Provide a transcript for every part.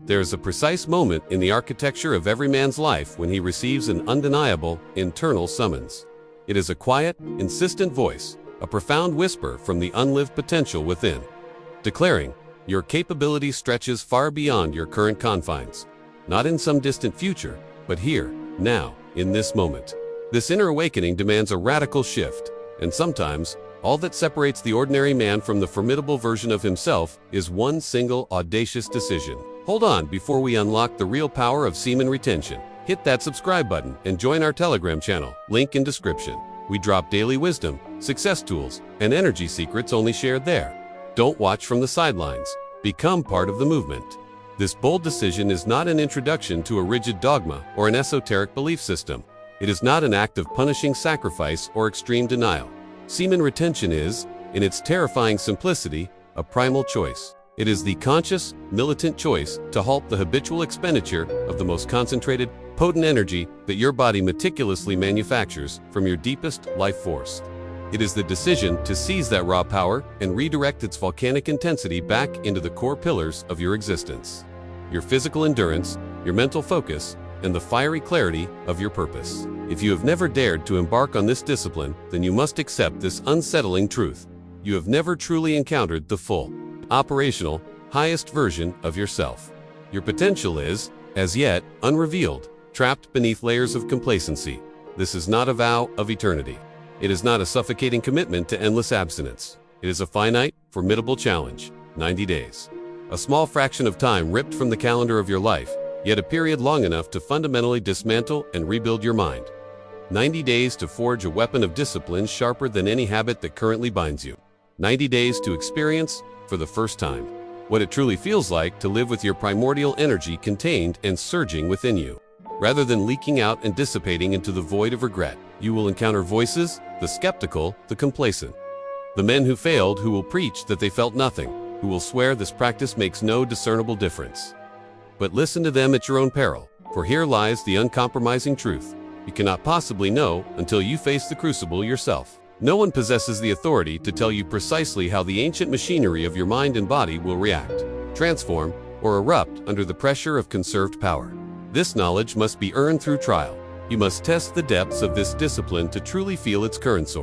There is a precise moment in the architecture of every man's life when he receives an undeniable, internal summons. It is a quiet, insistent voice, a profound whisper from the unlived potential within, declaring, your capability stretches far beyond your current confines. Not in some distant future, but here, now, in this moment. This inner awakening demands a radical shift, and sometimes, all that separates the ordinary man from the formidable version of himself is one single audacious decision. Hold on before we unlock the real power of semen retention. Hit that subscribe button and join our Telegram channel, link in description. We drop daily wisdom, success tools, and energy secrets only shared there. Don't watch from the sidelines. Become part of the movement. This bold decision is not an introduction to a rigid dogma or an esoteric belief system. It is not an act of punishing sacrifice or extreme denial. Semen retention is, in its terrifying simplicity, a primal choice. It is the conscious, militant choice to halt the habitual expenditure of the most concentrated, potent energy that your body meticulously manufactures from your deepest life force. It is the decision to seize that raw power and redirect its volcanic intensity back into the core pillars of your existence. Your physical endurance, your mental focus, and the fiery clarity of your purpose. If you have never dared to embark on this discipline, then you must accept this unsettling truth. You have never truly encountered the full, operational, highest version of yourself. Your potential is, as yet, unrevealed, trapped beneath layers of complacency. This is not a vow of eternity. It is not a suffocating commitment to endless abstinence. It is a finite, formidable challenge, 90 days. A small fraction of time ripped from the calendar of your life, yet a period long enough to fundamentally dismantle and rebuild your mind. 90 days to forge a weapon of discipline sharper than any habit that currently binds you. 90 days to experience, for the first time, what it truly feels like to live with your primordial energy contained and surging within you. Rather than leaking out and dissipating into the void of regret, you will encounter voices, the skeptical, the complacent. The men who failed, who will preach that they felt nothing, who will swear this practice makes no discernible difference. But listen to them at your own peril, for here lies the uncompromising truth. You cannot possibly know until you face the crucible yourself. No one possesses the authority to tell you precisely how the ancient machinery of your mind and body will react, transform, or erupt under the pressure of conserved power. This knowledge must be earned through trial. You must test the depths of this discipline to truly feel its current.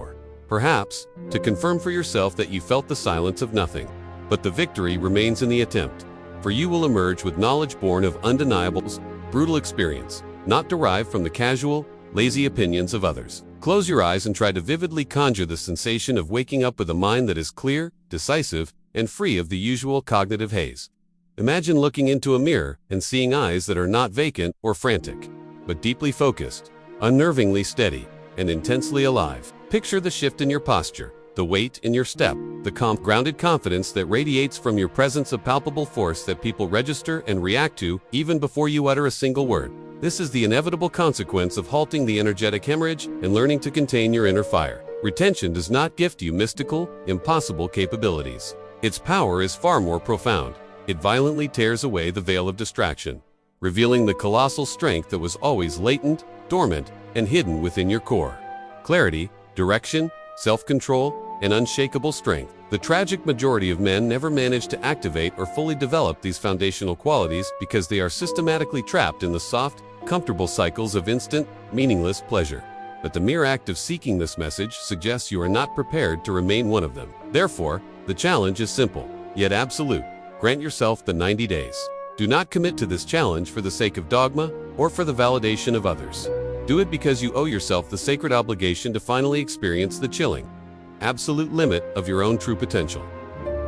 Perhaps, to confirm for yourself that you felt the silence of nothing. But the victory remains in the attempt. For you will emerge with knowledge born of undeniable, brutal experience, not derived from the casual, lazy opinions of others. Close your eyes and try to vividly conjure the sensation of waking up with a mind that is clear, decisive, and free of the usual cognitive haze. Imagine looking into a mirror and seeing eyes that are not vacant or frantic, but deeply focused, unnervingly steady, and intensely alive. Picture the shift in your posture, the weight in your step, the calm, grounded confidence that radiates from your presence, a palpable force that people register and react to even before you utter a single word. This is the inevitable consequence of halting the energetic hemorrhage and learning to contain your inner fire. Retention does not gift you mystical, impossible capabilities. Its power is far more profound. It violently tears away the veil of distraction, revealing the colossal strength that was always latent, dormant, and hidden within your core. Clarity, direction, self-control, and unshakable strength. The tragic majority of men never manage to activate or fully develop these foundational qualities because they are systematically trapped in the soft, comfortable cycles of instant, meaningless pleasure. But the mere act of seeking this message suggests you are not prepared to remain one of them. Therefore, the challenge is simple, yet absolute. Grant yourself the 90 days. Do not commit to this challenge for the sake of dogma or for the validation of others. Do it because you owe yourself the sacred obligation to finally experience the chilling, absolute limit of your own true potential.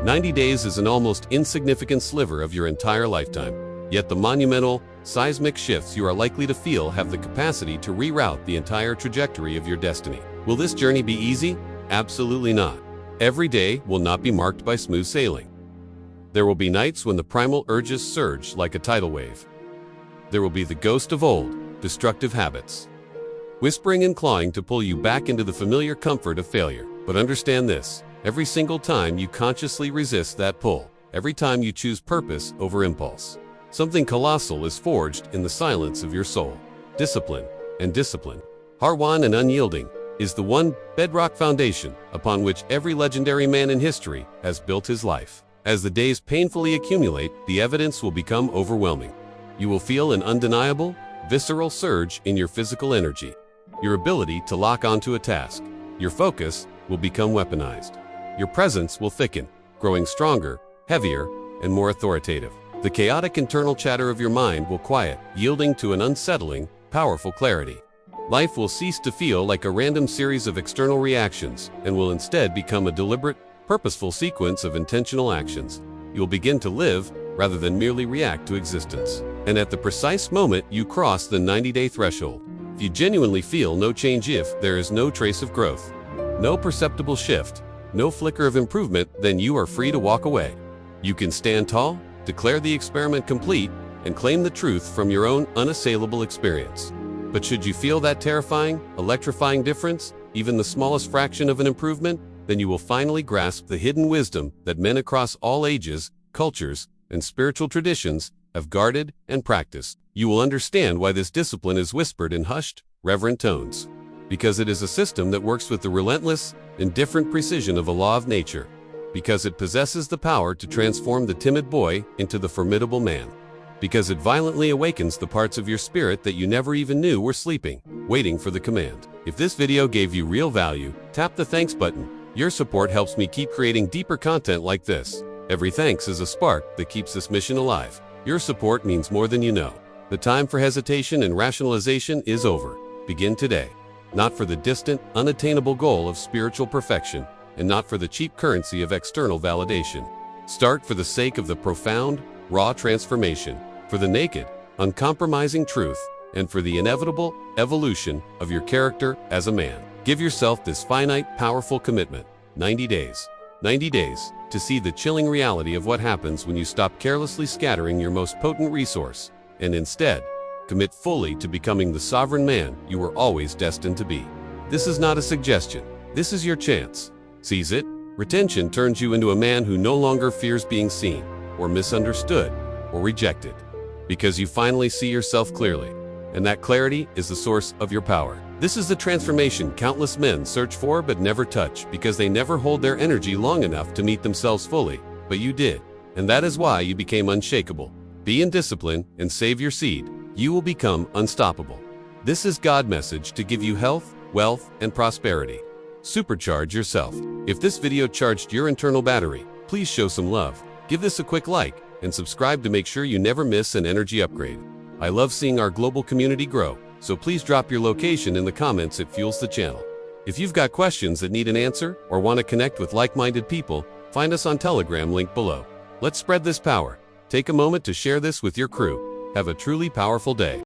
90 days is an almost insignificant sliver of your entire lifetime, yet the monumental, seismic shifts you are likely to feel have the capacity to reroute the entire trajectory of your destiny. Will this journey be easy? Absolutely not. Every day will not be marked by smooth sailing. There will be nights when the primal urges surge like a tidal wave. There will be the ghost of old, destructive habits, whispering and clawing to pull you back into the familiar comfort of failure. But understand this, every single time you consciously resist that pull, every time you choose purpose over impulse, something colossal is forged in the silence of your soul. Discipline, Harwan and unyielding, is the one bedrock foundation upon which every legendary man in history has built his life. As the days painfully accumulate, the evidence will become overwhelming. You will feel an undeniable, visceral surge in your physical energy. Your ability to lock onto a task. Your focus will become weaponized. Your presence will thicken, growing stronger, heavier, and more authoritative. The chaotic internal chatter of your mind will quiet, yielding to an unsettling, powerful clarity. Life will cease to feel like a random series of external reactions and will instead become a deliberate, purposeful sequence of intentional actions. You'll begin to live rather than merely react to existence. And at the precise moment you cross the 90-day threshold, if you genuinely feel no change, if there is no trace of growth, no perceptible shift, no flicker of improvement, then you are free to walk away. You can stand tall, declare the experiment complete, and claim the truth from your own unassailable experience. But should you feel that terrifying, electrifying difference, even the smallest fraction of an improvement, then you will finally grasp the hidden wisdom that men across all ages, cultures, and spiritual traditions have guarded and practiced. You will understand why this discipline is whispered in hushed, reverent tones. Because it is a system that works with the relentless, indifferent precision of a law of nature. Because it possesses the power to transform the timid boy into the formidable man. Because it violently awakens the parts of your spirit that you never even knew were sleeping, waiting for the command. If this video gave you real value, tap the thanks button. Your support helps me keep creating deeper content like this. Every thanks is a spark that keeps this mission alive. Your support means more than you know. The time for hesitation and rationalization is over. Begin today. Not for the distant, unattainable goal of spiritual perfection, and not for the cheap currency of external validation. Start for the sake of the profound, raw transformation, for the naked, uncompromising truth, and for the inevitable evolution of your character as a man. Give yourself this finite, powerful commitment. 90 days. 90 days to see the chilling reality of what happens when you stop carelessly scattering your most potent resource, and instead, commit fully to becoming the sovereign man you were always destined to be. This is not a suggestion. This is your chance. Seize it. Retention turns you into a man who no longer fears being seen, or misunderstood, or rejected, because you finally see yourself clearly, and that clarity is the source of your power. This is the transformation countless men search for but never touch because they never hold their energy long enough to meet themselves fully, but you did, and that is why you became unshakable. Be in discipline and save your seed. You will become unstoppable. This is God's message to give you health, wealth, and prosperity. Supercharge yourself. If this video charged your internal battery, please show some love. Give this a quick like and subscribe to make sure you never miss an energy upgrade. I love seeing our global community grow, so please drop your location in the comments. It fuels the channel. If you've got questions that need an answer or want to connect with like-minded people, find us on Telegram, link below. Let's spread this power. Take a moment to share this with your crew. Have a truly powerful day.